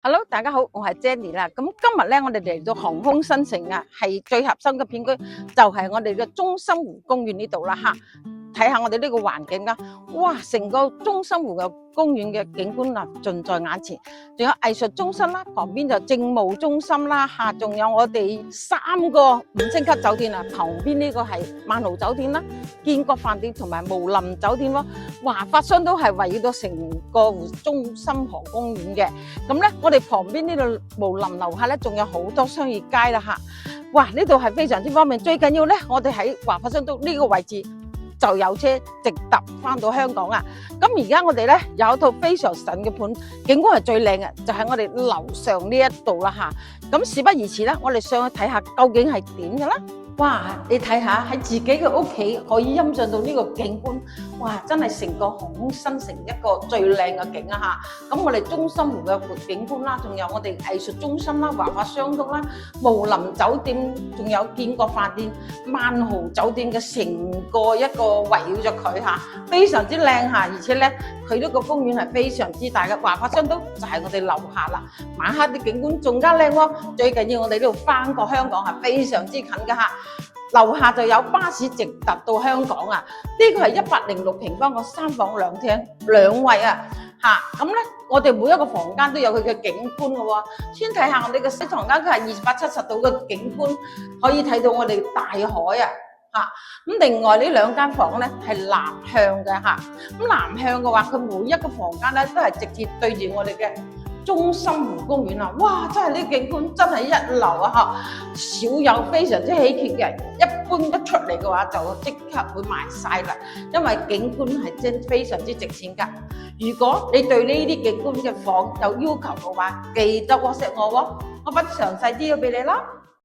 Hello，大家好，我係 Jenny 啦。咁今日咧，我哋嚟到航空新城啊，係最合心嘅片區，就係我哋嘅中心湖公園呢度啦吓。睇下我哋呢個環境啊，哇！成個中心湖嘅公園嘅景觀啊，盡在眼前。仲有藝術中心啦，旁邊就政務中心啦吓，仲有我哋3個5星級酒店啊，旁邊呢個係萬豪酒店啦、建國飯店同埋無林酒店咯。華發商都係圍繞到成個中心河公園嘅。咁咧，我哋旁邊呢度無林樓下咧，仲有好多商業街啦吓。哇！呢度係非常之方便，最緊要咧，我哋喺華發商都呢個位置。就有車直達翻到香港啊！咁而家我哋咧有一套非常神嘅盤，景觀係最靚嘅，就係我哋樓上呢一度啦嚇。咁事不宜遲啦，我哋上去睇下究竟係點嘅啦。哇！你睇下喺自己嘅屋企可以欣賞到呢個景觀，哇！真係成個航空新城一個最靚嘅景啊嚇！咁我哋中心湖嘅景觀啦，仲有我哋藝術中心啦、華發商都啦、無林酒店，仲有建國飯店、萬豪酒店嘅成個一個圍繞咗佢嚇，非常之靚嚇，而且咧佢呢個公園係非常之大嘅，華發商都就係我哋樓下啦。晚黑啲景觀仲加靚喎，最緊要我哋呢度翻過香港係非常之近嘅嚇。樓下就有巴士直達到香港啊！呢個係106平方個3房2廳2位啊嚇！咁咧，我哋每一個房間都有佢嘅景觀嘅喎。先睇下我哋嘅西床間，佢係270度嘅景觀，可以睇到我哋大海啊嚇！咁另外呢2間房咧係南向嘅嚇。咁南向嘅話，佢每一個房間咧都係直接對住我哋嘅中心湖公園啊！哇，真係呢景觀真係一流啊！嚇，少有非常之稀缺嘅，一般一出嚟嘅話就即刻會賣晒啦，因為景觀係真非常之值錢㗎。如果你對呢啲景觀嘅房有要求嘅話，記得WhatsApp我喎，我分詳細啲嘅俾你啦。